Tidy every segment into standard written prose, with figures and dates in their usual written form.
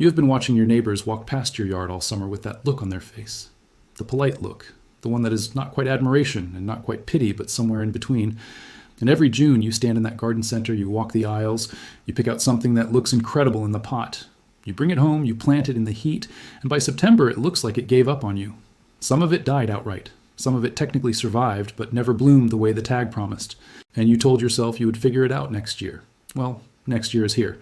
You have been watching your neighbors walk past your yard all summer with that look on their face. The polite look, the one that is not quite admiration and not quite pity, but somewhere in between. And every June you stand in that garden center, you walk the aisles, you pick out something that looks incredible in the pot. You bring it home, you plant it in the heat, and by September it looks like it gave up on you. Some of it died outright. Some of it technically survived, but never bloomed the way the tag promised. And you told yourself you would figure it out next year. Well, next year is here.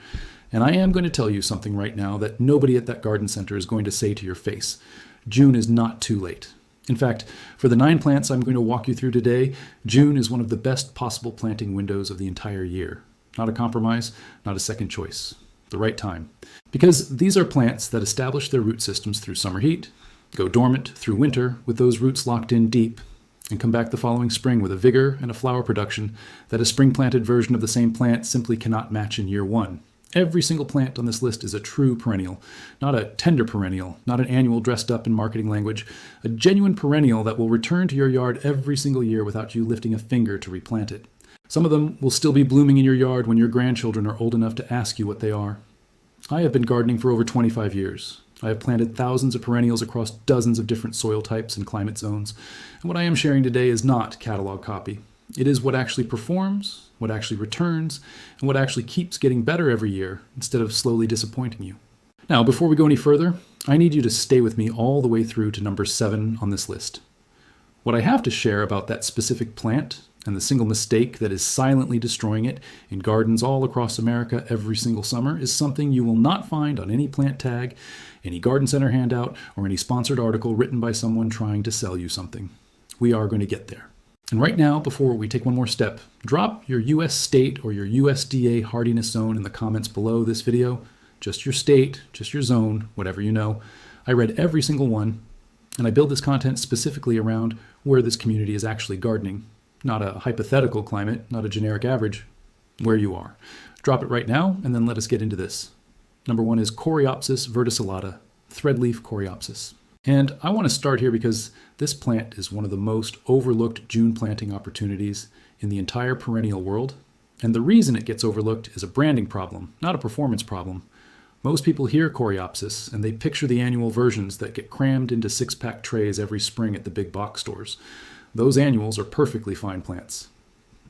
And I am going to tell you something right now that nobody at that garden center is going to say to your face. June is not too late. In fact, for the 9 plants I'm going to walk you through today, June is one of the best possible planting windows of the entire year. Not a compromise, not a second choice. The right time. Because these are plants that establish their root systems through summer heat, go dormant through winter with those roots locked in deep, and come back the following spring with a vigor and a flower production that a spring-planted version of the same plant simply cannot match in year 1. Every single plant on this list is a true perennial, not a tender perennial, not an annual dressed up in marketing language, a genuine perennial that will return to your yard every single year without you lifting a finger to replant it. Some of them will still be blooming in your yard when your grandchildren are old enough to ask you what they are. I have been gardening for over 25 years. I have planted thousands of perennials across dozens of different soil types and climate zones. And what I am sharing today is not catalog copy. It is what actually performs, what actually returns, and what actually keeps getting better every year instead of slowly disappointing you. Now, before we go any further, I need you to stay with me all the way through to number 7 on this list. What I have to share about that specific plant and the single mistake that is silently destroying it in gardens all across America every single summer is something you will not find on any plant tag, any garden center handout, or any sponsored article written by someone trying to sell you something. We are going to get there. And right now, before we take one more step, drop your US state or your USDA hardiness zone in the comments below this video. Just your state, just your zone, whatever you know. I read every single one, and I build this content specifically around where this community is actually gardening. Not a hypothetical climate, not a generic average, where you are. Drop it right now, and then let us get into this. Number 1 is Coreopsis verticillata, threadleaf coreopsis. And I want to start here because this plant is one of the most overlooked June planting opportunities in the entire perennial world. And the reason it gets overlooked is a branding problem, not a performance problem. Most people hear Coreopsis and they picture the annual versions that get crammed into 6-pack trays every spring at the big box stores. Those annuals are perfectly fine plants,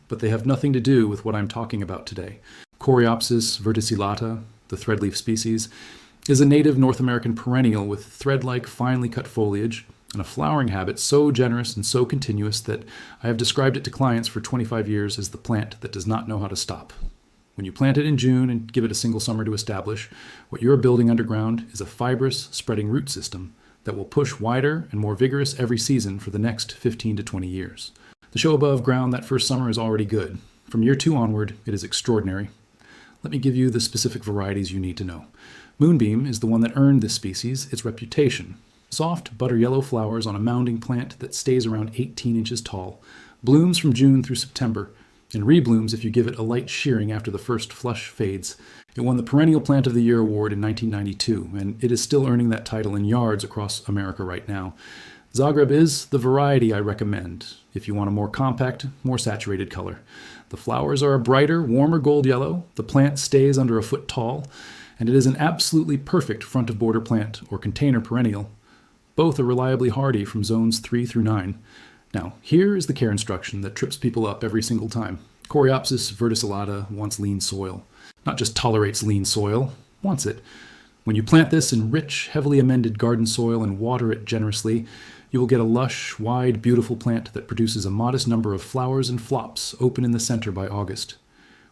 but they have nothing to do with what I'm talking about today. Coreopsis verticillata, the threadleaf species, is a native North American perennial with thread-like finely cut foliage and a flowering habit so generous and so continuous that I have described it to clients for 25 years as the plant that does not know how to stop. When you plant it in June and give it a single summer to establish, what you are building underground is a fibrous, spreading root system that will push wider and more vigorous every season for the next 15 to 20 years. The show above ground that first summer is already good. From year 2 onward, it is extraordinary. Let me give you the specific varieties you need to know. Moonbeam is the one that earned this species its reputation. Soft, butter yellow flowers on a mounding plant that stays around 18 inches tall, blooms from June through September, and reblooms if you give it a light shearing after the first flush fades. It won the Perennial Plant of the Year award in 1992, and it is still earning that title in yards across America right now. Zagreb is the variety I recommend if you want a more compact, more saturated color. The flowers are a brighter, warmer gold yellow, the plant stays under a foot tall, and it is an absolutely perfect front-of-border plant or container perennial. Both are reliably hardy from zones 3 through 9. Now, here is the care instruction that trips people up every single time. Coreopsis verticillata wants lean soil. Not just tolerates lean soil, wants it. When you plant this in rich, heavily amended garden soil and water it generously, you will get a lush, wide, beautiful plant that produces a modest number of flowers and flops open in the center by August.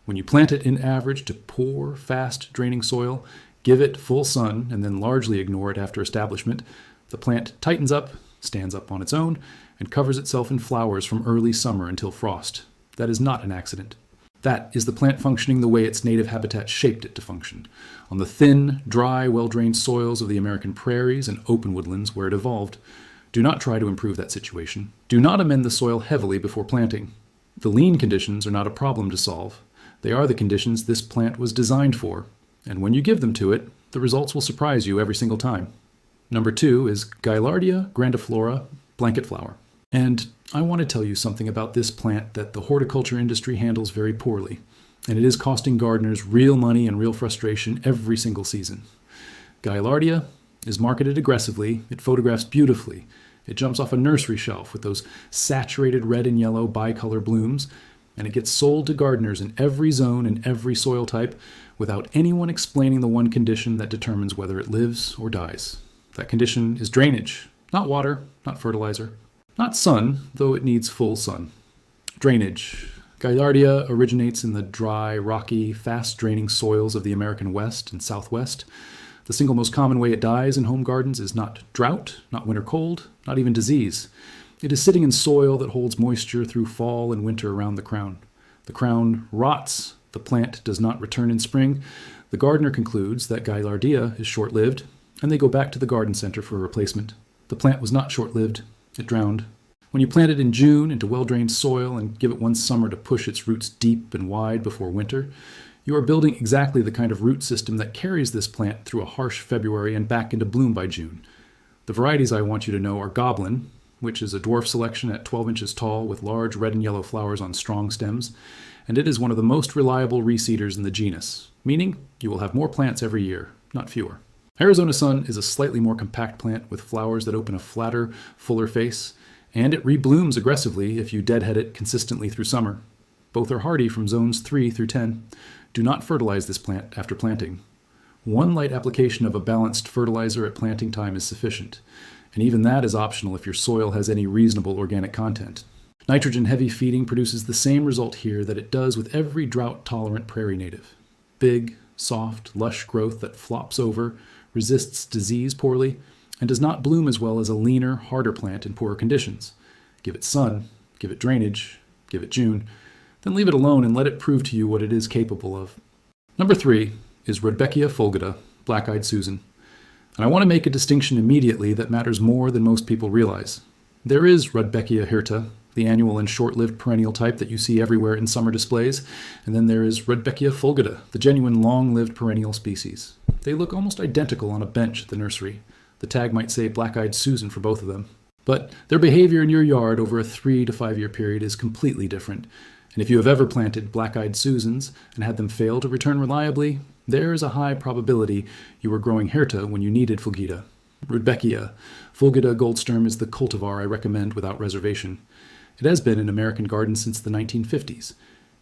When you plant it in average to poor, fast-draining soil, give it full sun, and then largely ignore it after establishment, the plant tightens up, stands up on its own, and covers itself in flowers from early summer until frost. That is not an accident. That is the plant functioning the way its native habitat shaped it to function, on the thin, dry, well-drained soils of the American prairies and open woodlands where it evolved. Do not try to improve that situation. Do not amend the soil heavily before planting. The lean conditions are not a problem to solve. They are the conditions this plant was designed for, and when you give them to it, the results will surprise you every single time. Number 2 is Gaillardia grandiflora, blanket flower. And I want to tell you something about this plant that the horticulture industry handles very poorly, and it is costing gardeners real money and real frustration every single season. Gaillardia is marketed aggressively, it photographs beautifully, it jumps off a nursery shelf with those saturated red and yellow bicolor blooms, and it gets sold to gardeners in every zone and every soil type without anyone explaining the one condition that determines whether it lives or dies. That condition is drainage, not water, not fertilizer, not sun, though it needs full sun. Drainage. Gaillardia originates in the dry, rocky, fast-draining soils of the American West and Southwest. The single most common way it dies in home gardens is not drought, not winter cold, not even disease. It is sitting in soil that holds moisture through fall and winter around the crown. The crown rots. The plant does not return in spring. The gardener concludes that Gaillardia is short-lived, and they go back to the garden center for a replacement. The plant was not short-lived. It drowned. When you plant it in June into well-drained soil and give it one summer to push its roots deep and wide before winter, you are building exactly the kind of root system that carries this plant through a harsh February and back into bloom by June. The varieties I want you to know are Goblin, which is a dwarf selection at 12 inches tall with large red and yellow flowers on strong stems, and it is one of the most reliable reseeders in the genus, meaning you will have more plants every year, not fewer. Arizona Sun is a slightly more compact plant with flowers that open a flatter, fuller face, and it reblooms aggressively if you deadhead it consistently through summer. Both are hardy from zones 3 through 10. Do not fertilize this plant after planting. One light application of a balanced fertilizer at planting time is sufficient, and even that is optional if your soil has any reasonable organic content. Nitrogen-heavy feeding produces the same result here that it does with every drought-tolerant prairie native. Big, soft, lush growth that flops over, resists disease poorly, and does not bloom as well as a leaner, harder plant in poorer conditions. Give it sun, give it drainage, give it June, then leave it alone and let it prove to you what it is capable of. Number 3 is Rudbeckia fulgida, black-eyed Susan. And I want to make a distinction immediately that matters more than most people realize. There is Rudbeckia hirta, the annual and short-lived perennial type that you see everywhere in summer displays, and then there is Rudbeckia fulgida, the genuine long-lived perennial species. They look almost identical on a bench at the nursery. The tag might say black-eyed Susan for both of them. But their behavior in your yard over a 3 to 5 year period is completely different. And if you have ever planted black-eyed Susans and had them fail to return reliably, there is a high probability you were growing hirta when you needed fulgida. Rudbeckia fulgida goldsturm is the cultivar I recommend without reservation. It has been in American gardens since the 1950s.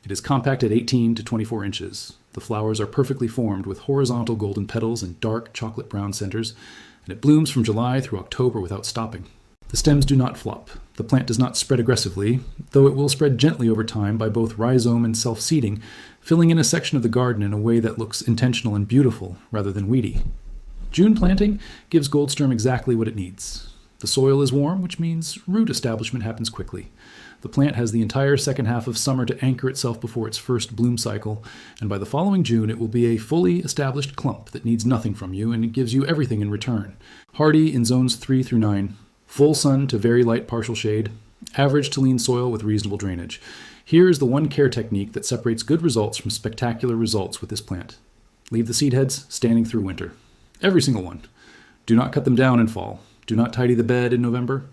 It is compact at 18 to 24 inches. The flowers are perfectly formed with horizontal golden petals and dark chocolate brown centers, and it blooms from July through October without stopping. The stems do not flop. The plant does not spread aggressively, though it will spread gently over time by both rhizome and self-seeding, filling in a section of the garden in a way that looks intentional and beautiful rather than weedy. June planting gives goldsturm exactly what it needs. The soil is warm, which means root establishment happens quickly. The plant has the entire second half of summer to anchor itself before its first bloom cycle, and by the following June it will be a fully established clump that needs nothing from you and it gives you everything in return. Hardy in zones 3 through 9. Full sun to very light partial shade, average to lean soil with reasonable drainage. Here is the one care technique that separates good results from spectacular results with this plant. Leave the seed heads standing through winter. Every single one. Do not cut them down in fall. Do not tidy the bed in November.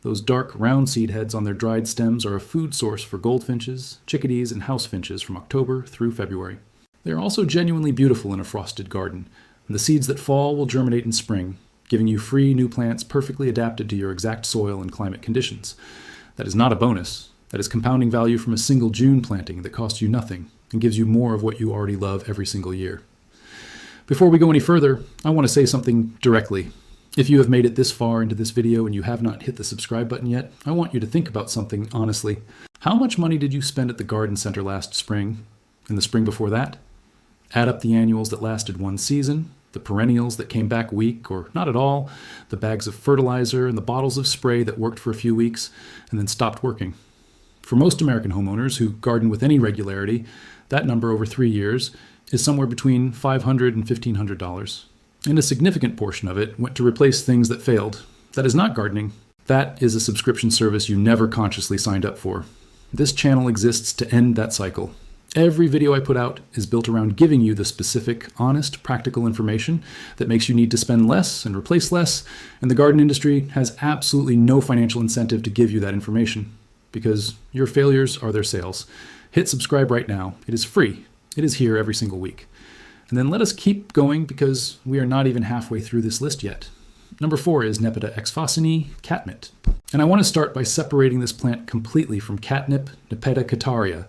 Those dark, round seed heads on their dried stems are a food source for goldfinches, chickadees, and house finches from October through February. They are also genuinely beautiful in a frosted garden, and the seeds that fall will germinate in spring, giving you free new plants perfectly adapted to your exact soil and climate conditions. That is not a bonus. That is compounding value from a single June planting that costs you nothing and gives you more of what you already love every single year. Before we go any further, I want to say something directly. If you have made it this far into this video and you have not hit the subscribe button yet, I want you to think about something honestly. How much money did you spend at the garden center last spring? And the spring before that? Add up the annuals that lasted one season, the perennials that came back weak or not at all, the bags of fertilizer and the bottles of spray that worked for a few weeks and then stopped working. For most American homeowners who garden with any regularity, that number over 3 years is somewhere between $500 and $1,500. And a significant portion of it went to replace things that failed. That is not gardening. That is a subscription service you never consciously signed up for. This channel exists to end that cycle. Every video I put out is built around giving you the specific, honest, practical information that makes you need to spend less and replace less, and the garden industry has absolutely no financial incentive to give you that information, because your failures are their sales. Hit subscribe right now. It is free. It is here every single week. And then let us keep going because we are not even halfway through this list yet. Number 4 is Nepeta exfocinae, catmint. And I want to start by separating this plant completely from catnip, Nepeta cataria,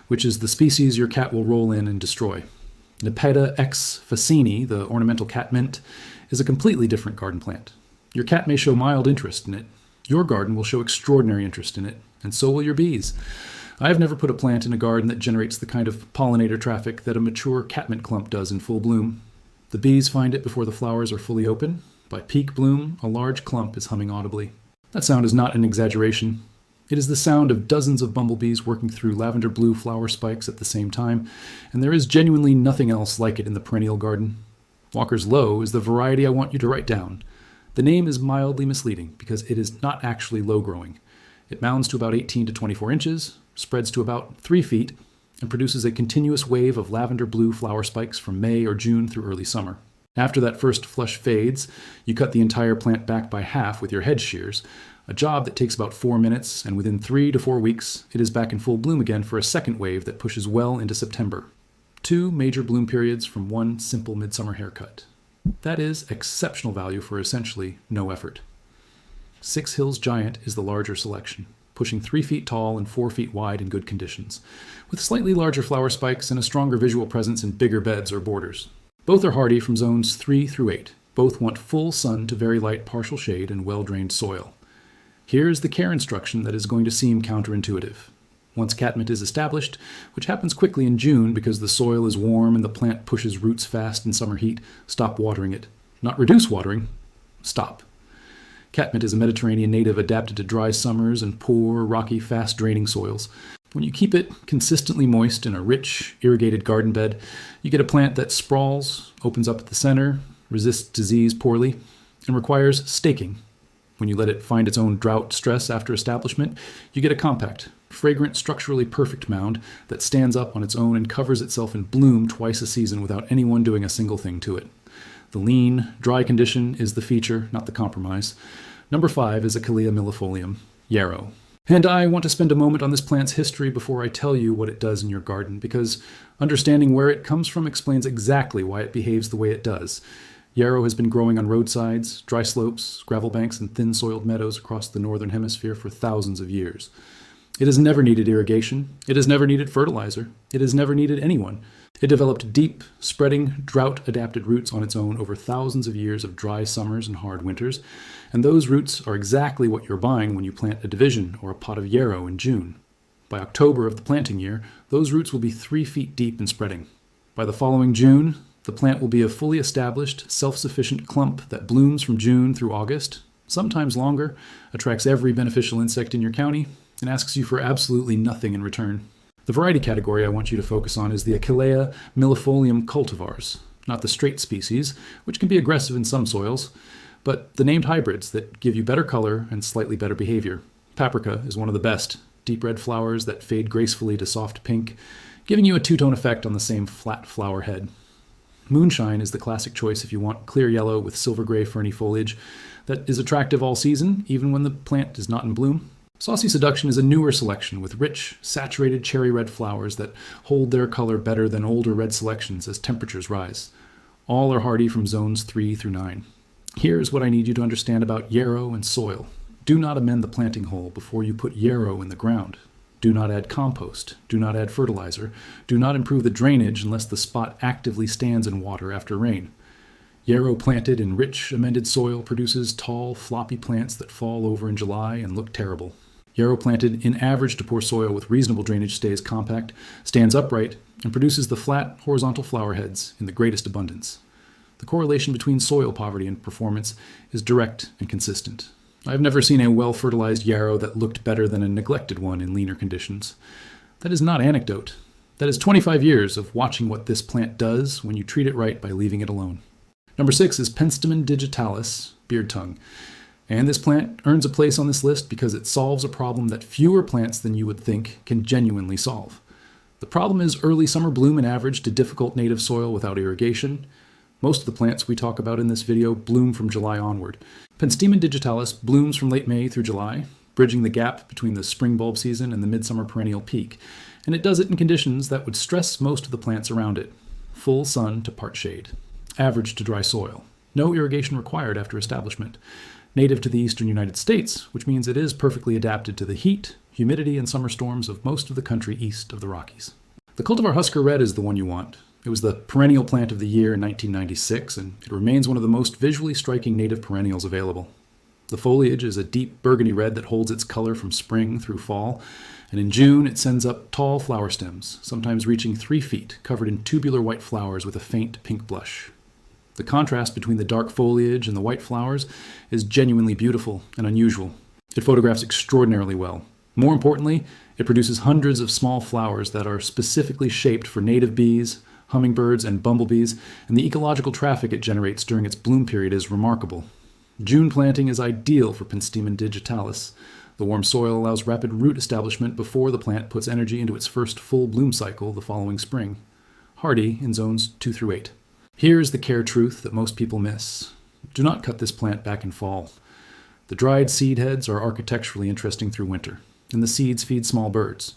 which is the species your cat will roll in and destroy. Nepeta exfocinae, the ornamental catmint, is a completely different garden plant. Your cat may show mild interest in it. Your garden will show extraordinary interest in it, and so will your bees. I have never put a plant in a garden that generates the kind of pollinator traffic that a mature catmint clump does in full bloom. The bees find it before the flowers are fully open. By peak bloom, a large clump is humming audibly. That sound is not an exaggeration. It is the sound of dozens of bumblebees working through lavender blue flower spikes at the same time, and there is genuinely nothing else like it in the perennial garden. Walker's Low is the variety I want you to write down. The name is mildly misleading because it is not actually low-growing. It mounds to about 18 to 24 inches, spreads to about 3 feet, and produces a continuous wave of lavender blue flower spikes from May or June through early summer. After that first flush fades, you cut the entire plant back by half with your hedge shears, a job that takes about 4 minutes, and within 3 to 4 weeks, it is back in full bloom again for a second wave that pushes well into September. 2 major bloom periods from one simple midsummer haircut. That is exceptional value for essentially no effort. Six Hills Giant is the larger selection, pushing 3 feet tall and 4 feet wide in good conditions, with slightly larger flower spikes and a stronger visual presence in bigger beds or borders. Both are hardy from zones 3 through 8. Both want full sun to very light partial shade and well-drained soil. Here's the care instruction that is going to seem counterintuitive. Once catmint is established, which happens quickly in June because the soil is warm and the plant pushes roots fast in summer heat, stop watering it. Not reduce watering, stop. Catmint is a Mediterranean native adapted to dry summers and poor, rocky, fast-draining soils. When you keep it consistently moist in a rich, irrigated garden bed, you get a plant that sprawls, opens up at the center, resists disease poorly, and requires staking. When you let it find its own drought stress after establishment, you get a compact, fragrant, structurally perfect mound that stands up on its own and covers itself in bloom twice a season without anyone doing a single thing to it. The lean, dry condition is the feature, not the compromise. Number 5 is Achillea millefolium, yarrow. And I want to spend a moment on this plant's history before I tell you what it does in your garden, because understanding where it comes from explains exactly why it behaves the way it does. Yarrow has been growing on roadsides, dry slopes, gravel banks, and thin-soiled meadows across the northern hemisphere for thousands of years. It has never needed irrigation. It has never needed fertilizer. It has never needed anyone. It developed deep, spreading, drought-adapted roots on its own over thousands of years of dry summers and hard winters, and those roots are exactly what you're buying when you plant a division or a pot of yarrow in June. By October of the planting year, those roots will be 3 feet deep and spreading. By the following June, the plant will be a fully established, self-sufficient clump that blooms from June through August, sometimes longer, attracts every beneficial insect in your county, and asks you for absolutely nothing in return. The variety category I want you to focus on is the Achillea millefolium cultivars, not the straight species, which can be aggressive in some soils, but the named hybrids that give you better color and slightly better behavior. Paprika is one of the best, deep red flowers that fade gracefully to soft pink, giving you a two-tone effect on the same flat flower head. Moonshine is the classic choice if you want clear yellow with silver gray ferny foliage that is attractive all season, even when the plant is not in bloom. Saucy Seduction is a newer selection with rich, saturated cherry red flowers that hold their color better than older red selections as temperatures rise. All are hardy from zones 3 through 9. Here's what I need you to understand about yarrow and soil. Do not amend the planting hole before you put yarrow in the ground. Do not add compost. Do not add fertilizer. Do not improve the drainage unless the spot actively stands in water after rain. Yarrow planted in rich, amended soil produces tall, floppy plants that fall over in July and look terrible. Yarrow planted in average to poor soil with reasonable drainage stays compact, stands upright, and produces the flat, horizontal flower heads in the greatest abundance. The correlation between soil poverty and performance is direct and consistent. I've never seen a well-fertilized yarrow that looked better than a neglected one in leaner conditions. That is not anecdote. That is 25 years of watching what this plant does when you treat it right by leaving it alone. Number 6 is Penstemon digitalis, beard tongue. And this plant earns a place on this list because it solves a problem that fewer plants than you would think can genuinely solve. The problem is early summer bloom and average to difficult native soil without irrigation. Most of the plants we talk about in this video bloom from July onward. Penstemon digitalis blooms from late May through July, bridging the gap between the spring bulb season and the midsummer perennial peak, and it does it in conditions that would stress most of the plants around it. full sun to part shade. Average to dry soil. No irrigation required after establishment. Native to the eastern United States, which means it is perfectly adapted to the heat, humidity, and summer storms of most of the country east of the Rockies. The cultivar Husker Red is the one you want. It was the perennial plant of the year in 1996, and it remains one of the most visually striking native perennials available. The foliage is a deep burgundy red that holds its color from spring through fall, and in June it sends up tall flower stems, sometimes reaching 3 feet, covered in tubular white flowers with a faint pink blush. The contrast between the dark foliage and the white flowers is genuinely beautiful and unusual. It photographs extraordinarily well. More importantly, it produces hundreds of small flowers that are specifically shaped for native bees, hummingbirds, and bumblebees, and the ecological traffic it generates during its bloom period is remarkable. June planting is ideal for Penstemon digitalis. The warm soil allows rapid root establishment before the plant puts energy into its first full bloom cycle the following spring. Hardy in zones 2 through 8. Here is the care truth that most people miss. Do not cut this plant back in fall. The dried seed heads are architecturally interesting through winter, and the seeds feed small birds.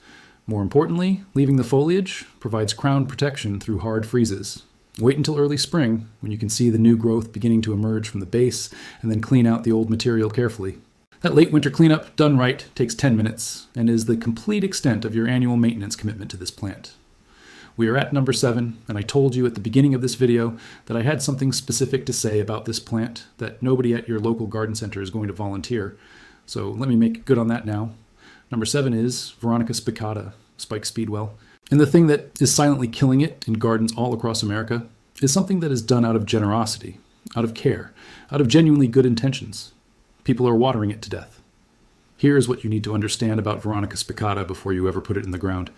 More importantly, leaving the foliage provides crown protection through hard freezes. Wait until early spring, when you can see the new growth beginning to emerge from the base, and then clean out the old material carefully. That late winter cleanup, done right, takes 10 minutes, and is the complete extent of your annual maintenance commitment to this plant. We are at number 7, and I told you at the beginning of this video that I had something specific to say about this plant that nobody at your local garden center is going to volunteer. So let me make good on that now. Number 7 is Veronica spicata, Spike Speedwell. And the thing that is silently killing it in gardens all across America is something that is done out of generosity, out of care, out of genuinely good intentions. People are watering it to death. Here is what you need to understand about Veronica spicata before you ever put it in the ground.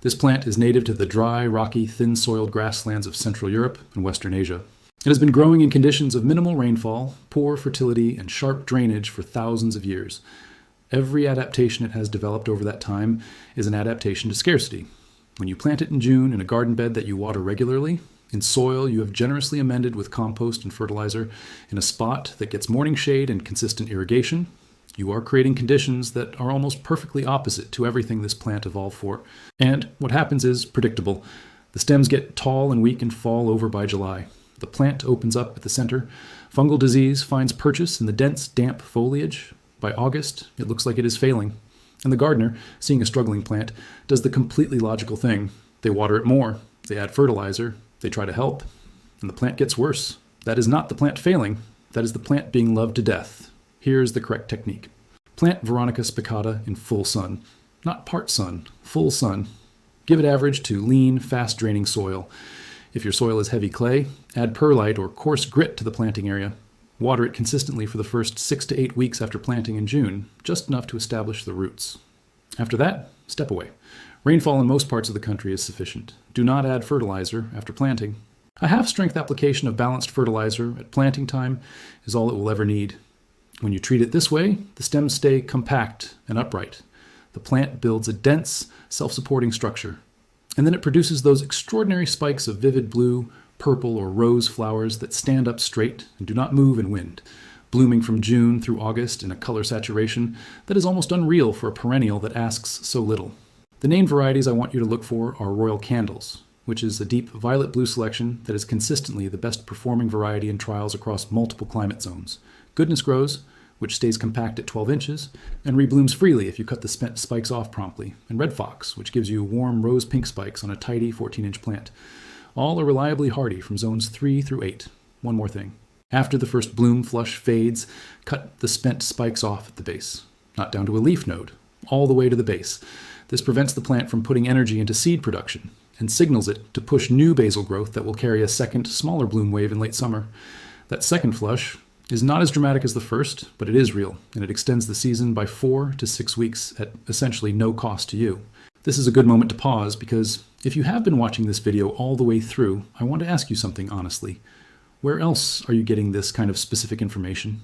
This plant is native to the dry, rocky, thin-soiled grasslands of Central Europe and Western Asia. It has been growing in conditions of minimal rainfall, poor fertility, and sharp drainage for thousands of years. Every adaptation it has developed over that time is an adaptation to scarcity. When you plant it in June in a garden bed that you water regularly, in soil you have generously amended with compost and fertilizer, in a spot that gets morning shade and consistent irrigation, you are creating conditions that are almost perfectly opposite to everything this plant evolved for. And what happens is predictable. The stems get tall and weak and fall over by July. The plant opens up at the center. Fungal disease finds purchase in the dense, damp foliage. By August, it looks like it is failing. And the gardener, seeing a struggling plant, does the completely logical thing. They water it more. They add fertilizer. They try to help. And the plant gets worse. That is not the plant failing. That is the plant being loved to death. Here is the correct technique. Plant Veronica spicata in full sun. Not part sun, full sun. Give it average to lean, fast-draining soil. If your soil is heavy clay, add perlite or coarse grit to the planting area. Water it consistently for the first 6 to 8 weeks after planting in June, just enough to establish the roots. After that, step away. Rainfall in most parts of the country is sufficient. Do not add fertilizer after planting. A half-strength application of balanced fertilizer at planting time is all it will ever need. When you treat it this way, the stems stay compact and upright. The plant builds a dense, self-supporting structure. And then it produces those extraordinary spikes of vivid blue, purple, or rose flowers that stand up straight and do not move in wind, blooming from June through August in a color saturation that is almost unreal for a perennial that asks so little. The named varieties I want you to look for are Royal Candles, which is a deep violet blue selection that is consistently the best performing variety in trials across multiple climate zones. Goodness Grows, which stays compact at 12 inches and reblooms freely if you cut the spent spikes off promptly, and Red Fox, which gives you warm rose-pink spikes on a tidy 14-inch plant. All are reliably hardy from zones 3 through 8. One more thing. After the first bloom flush fades, cut the spent spikes off at the base, not down to a leaf node, all the way to the base. This prevents the plant from putting energy into seed production and signals it to push new basal growth that will carry a second, smaller bloom wave in late summer. That second flush is not as dramatic as the first, but it is real, and it extends the season by 4 to 6 weeks at essentially no cost to you. This is a good moment to pause because if you have been watching this video all the way through, I want to ask you something honestly. Where else are you getting this kind of specific information?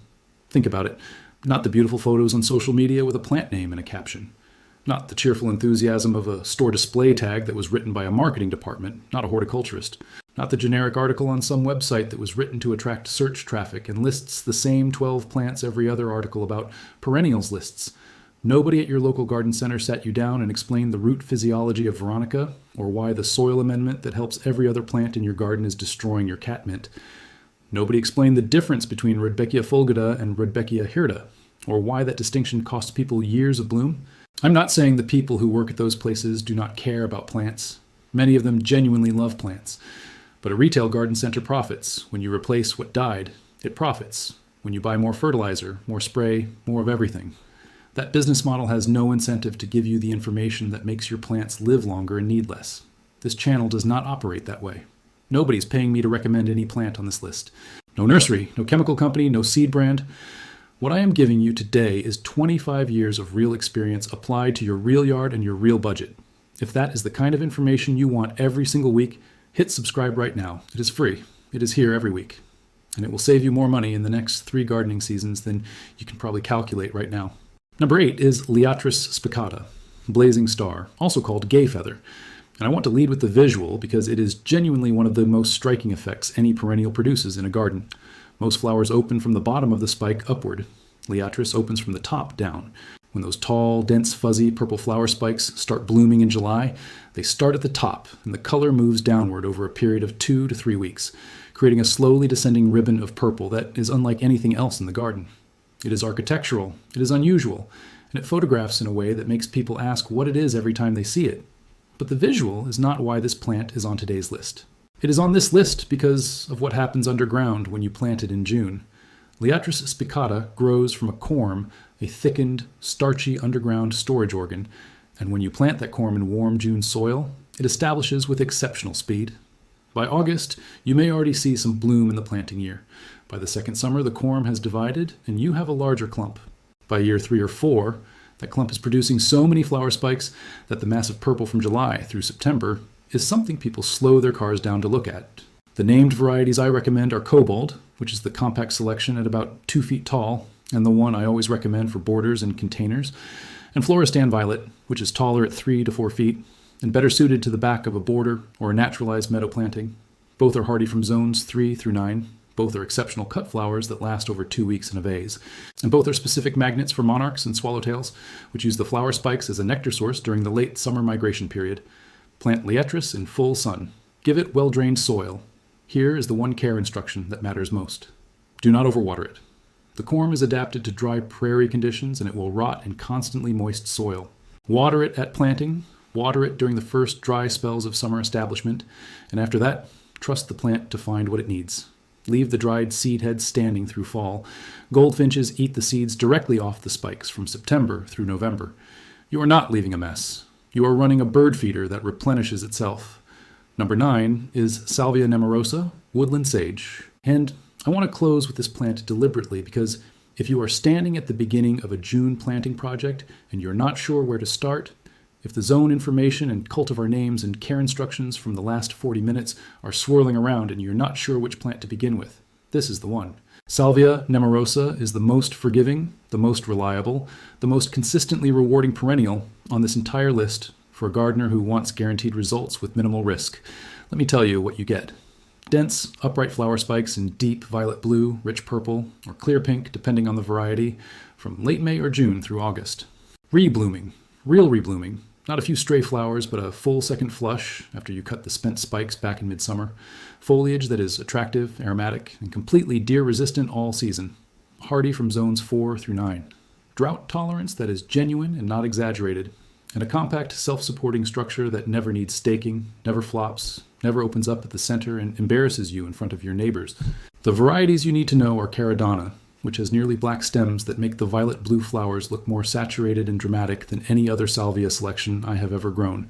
Think about it. Not the beautiful photos on social media with a plant name and a caption. Not the cheerful enthusiasm of a store display tag that was written by a marketing department, not a horticulturist. Not the generic article on some website that was written to attract search traffic and lists the same 12 plants every other article about perennials lists. Nobody at your local garden center sat you down and explained the root physiology of Veronica, or why the soil amendment that helps every other plant in your garden is destroying your catmint. Nobody explained the difference between Rudbeckia fulgida and Rudbeckia hirta, or why that distinction costs people years of bloom. I'm not saying the people who work at those places do not care about plants. Many of them genuinely love plants. But a retail garden center profits. When you replace what died, it profits. When you buy more fertilizer, more spray, more of everything. That business model has no incentive to give you the information that makes your plants live longer and need less. This channel does not operate that way. Nobody's paying me to recommend any plant on this list. No nursery, no chemical company, no seed brand. What I am giving you today is 25 years of real experience applied to your real yard and your real budget. If that is the kind of information you want every single week, hit subscribe right now. It is free. It is here every week. And it will save you more money in the next 3 gardening seasons than you can probably calculate right now. Number 8 is Liatris spicata, blazing star, also called gay feather. And I want to lead with the visual because it is genuinely one of the most striking effects any perennial produces in a garden. Most flowers open from the bottom of the spike upward. Liatris opens from the top down. When those tall, dense, fuzzy purple flower spikes start blooming in July, they start at the top, and the color moves downward over a period of 2 to 3 weeks, creating a slowly descending ribbon of purple that is unlike anything else in the garden. It is architectural, it is unusual, and it photographs in a way that makes people ask what it is every time they see it. But the visual is not why this plant is on today's list. It is on this list because of what happens underground when you plant it in June. Liatris spicata grows from a corm, a thickened, starchy underground storage organ, and when you plant that corm in warm June soil, it establishes with exceptional speed. By August, you may already see some bloom in the planting year. By the second summer, the corm has divided, and you have a larger clump. By year 3 or 4, that clump is producing so many flower spikes that the massive purple from July through September is something people slow their cars down to look at. The named varieties I recommend are Cobalt, which is the compact selection at about 2 feet tall, and the one I always recommend for borders and containers, and Floristan Violet, which is taller at 3 to 4 feet, and better suited to the back of a border or a naturalized meadow planting. Both are hardy from zones 3 through 9. Both are exceptional cut flowers that last over 2 weeks in a vase. And both are specific magnets for monarchs and swallowtails, which use the flower spikes as a nectar source during the late summer migration period. Plant Liatris in full sun. Give it well-drained soil. Here is the one care instruction that matters most. Do not overwater it. The corm is adapted to dry prairie conditions, and it will rot in constantly moist soil. Water it at planting. Water it during the first dry spells of summer establishment, and after that, trust the plant to find what it needs. Leave the dried seed heads standing through fall. Goldfinches eat the seeds directly off the spikes from September through November. You are not leaving a mess. You are running a bird feeder that replenishes itself. Number 9 is Salvia nemorosa, woodland sage. And I want to close with this plant deliberately because if you are standing at the beginning of a June planting project and you're not sure where to start, if the zone information and cultivar names and care instructions from the last 40 minutes are swirling around and you're not sure which plant to begin with, this is the one. Salvia nemorosa is the most forgiving, the most reliable, the most consistently rewarding perennial on this entire list for a gardener who wants guaranteed results with minimal risk. Let me tell you what you get. Dense, upright flower spikes in deep violet blue, rich purple, or clear pink, depending on the variety, from late May or June through August. Reblooming, real reblooming. Not a few stray flowers, but a full second flush after you cut the spent spikes back in midsummer. Foliage that is attractive, aromatic, and completely deer-resistant all season. Hardy from zones 4 through 9. Drought tolerance that is genuine and not exaggerated. And a compact, self-supporting structure that never needs staking, never flops, never opens up at the center, and embarrasses you in front of your neighbors. The varieties you need to know are Caradonna, which has nearly black stems that make the violet-blue flowers look more saturated and dramatic than any other salvia selection I have ever grown.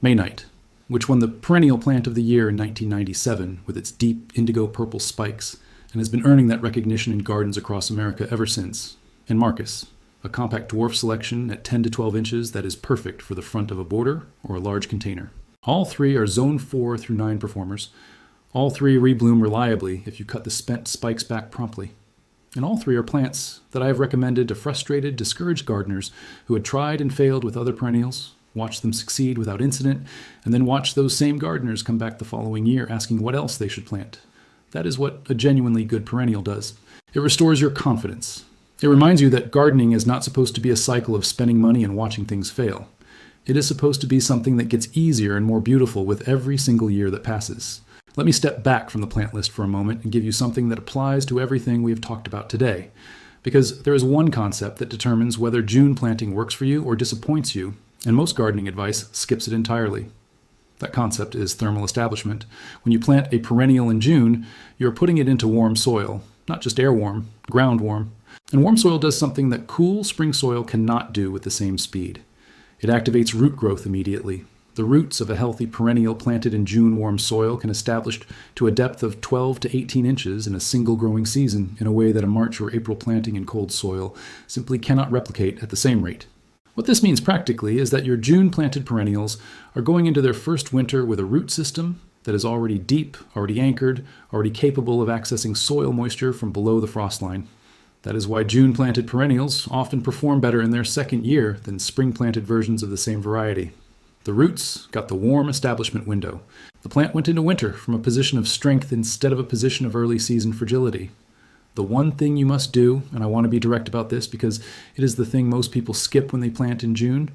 Maynight, which won the Perennial Plant of the Year in 1997 with its deep indigo-purple spikes, and has been earning that recognition in gardens across America ever since. And Marcus, a compact dwarf selection at 10 to 12 inches that is perfect for the front of a border or a large container. All 3 are zone 4 through 9 performers. All 3 rebloom reliably if you cut the spent spikes back promptly. And all 3 are plants that I have recommended to frustrated, discouraged gardeners who had tried and failed with other perennials, watched them succeed without incident, and then watched those same gardeners come back the following year asking what else they should plant. That is what a genuinely good perennial does. It restores your confidence. It reminds you that gardening is not supposed to be a cycle of spending money and watching things fail. It is supposed to be something that gets easier and more beautiful with every single year that passes. Let me step back from the plant list for a moment and give you something that applies to everything we have talked about today. Because there is one concept that determines whether June planting works for you or disappoints you, and most gardening advice skips it entirely. That concept is thermal establishment. When you plant a perennial in June, you're putting it into warm soil, not just air warm, ground warm. And warm soil does something that cool spring soil cannot do with the same speed. It activates root growth immediately. The roots of a healthy perennial planted in June warm soil can establish to a depth of 12 to 18 inches in a single growing season in a way that a March or April planting in cold soil simply cannot replicate at the same rate. What this means practically is that your June planted perennials are going into their first winter with a root system that is already deep, already anchored, already capable of accessing soil moisture from below the frost line. That is why June planted perennials often perform better in their second year than spring planted versions of the same variety. The roots got the warm establishment window. The plant went into winter from a position of strength instead of a position of early season fragility. The one thing you must do, and I want to be direct about this because it is the thing most people skip when they plant in June,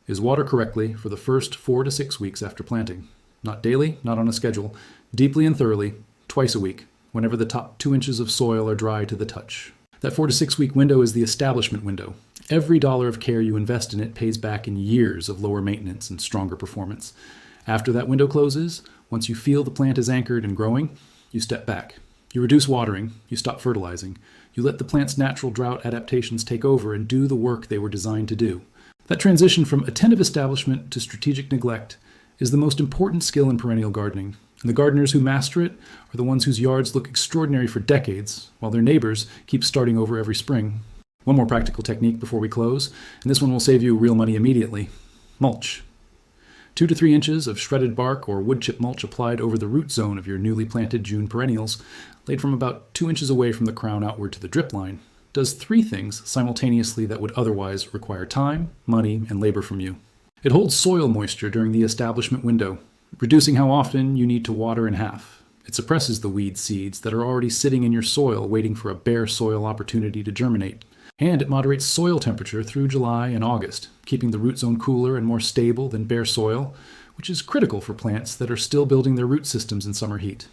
is water correctly for the first 4 to 6 weeks after planting. Not daily, not on a schedule, deeply and thoroughly, twice a week, whenever the top 2 inches of soil are dry to the touch. That 4 to 6 week window is the establishment window. Every dollar of care you invest in it pays back in years of lower maintenance and stronger performance. After that window closes, once you feel the plant is anchored and growing, you step back. You reduce watering, you stop fertilizing, you let the plant's natural drought adaptations take over and do the work they were designed to do. That transition from attentive establishment to strategic neglect is the most important skill in perennial gardening, and the gardeners who master it are the ones whose yards look extraordinary for decades, while their neighbors keep starting over every spring. One more practical technique before we close, and this one will save you real money immediately. Mulch. 2 to 3 inches of shredded bark or wood chip mulch applied over the root zone of your newly planted June perennials, laid from about 2 inches away from the crown outward to the drip line, does 3 things simultaneously that would otherwise require time, money, and labor from you. It holds soil moisture during the establishment window, reducing how often you need to water in half. It suppresses the weed seeds that are already sitting in your soil waiting for a bare soil opportunity to germinate. And it moderates soil temperature through July and August, keeping the root zone cooler and more stable than bare soil, which is critical for plants that are still building their root systems in summer heat.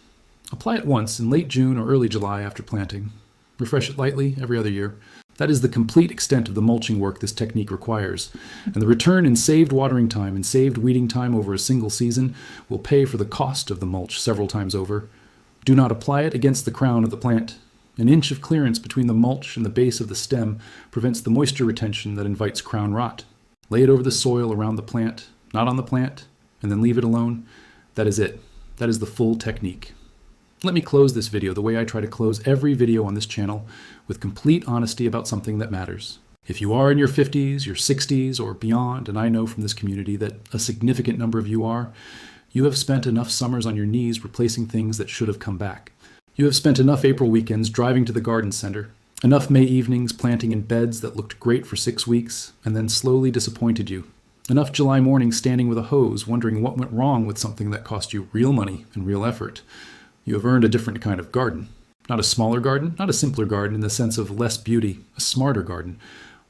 Apply it once in late June or early July after planting. Refresh it lightly every other year. That is the complete extent of the mulching work this technique requires, and the return in saved watering time and saved weeding time over a single season will pay for the cost of the mulch several times over. Do not apply it against the crown of the plant. An inch of clearance between the mulch and the base of the stem prevents the moisture retention that invites crown rot. Lay it over the soil around the plant, not on the plant, and then leave it alone. That is it. That is the full technique. Let me close this video the way I try to close every video on this channel, with complete honesty about something that matters. If you are in your 50s, your 60s, or beyond, and I know from this community that a significant number of you are, you have spent enough summers on your knees replacing things that should have come back. You have spent enough April weekends driving to the garden center, enough May evenings planting in beds that looked great for 6 weeks and then slowly disappointed you, enough July mornings standing with a hose wondering what went wrong with something that cost you real money and real effort. You have earned a different kind of garden. Not a smaller garden, not a simpler garden in the sense of less beauty, a smarter garden.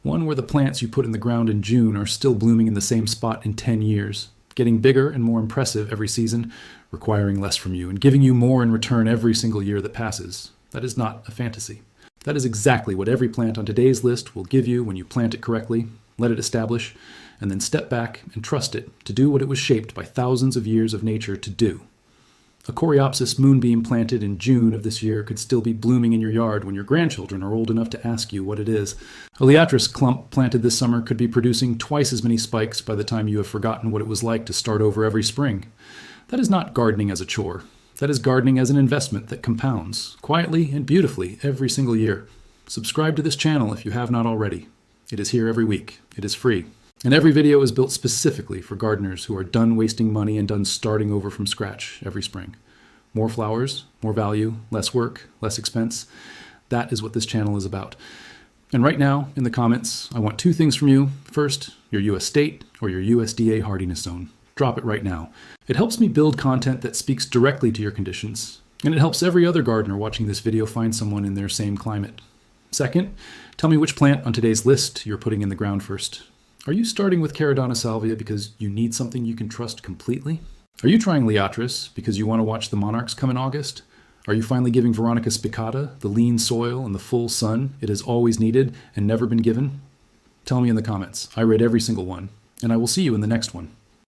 One where the plants you put in the ground in June are still blooming in the same spot in 10 years, getting bigger and more impressive every season, requiring less from you, and giving you more in return every single year that passes. That is not a fantasy. That is exactly what every plant on today's list will give you when you plant it correctly, let it establish, and then step back and trust it to do what it was shaped by thousands of years of nature to do. A Coreopsis moonbeam planted in June of this year could still be blooming in your yard when your grandchildren are old enough to ask you what it is. A Liatris clump planted this summer could be producing twice as many spikes by the time you have forgotten what it was like to start over every spring. That is not gardening as a chore. That is gardening as an investment that compounds, quietly and beautifully, every single year. Subscribe to this channel if you have not already. It is here every week. It is free. And every video is built specifically for gardeners who are done wasting money and done starting over from scratch every spring. More flowers, more value, less work, less expense. That is what this channel is about. And right now, in the comments, I want 2 things from you. First, your US state or your USDA hardiness zone. Drop it right now. It helps me build content that speaks directly to your conditions, and it helps every other gardener watching this video find someone in their same climate. Second, tell me which plant on today's list you're putting in the ground first. Are you starting with Caradonna salvia because you need something you can trust completely? Are you trying Liatris because you want to watch the monarchs come in August? Are you finally giving Veronica spicata the lean soil and the full sun it has always needed and never been given? Tell me in the comments. I read every single one, and I will see you in the next one.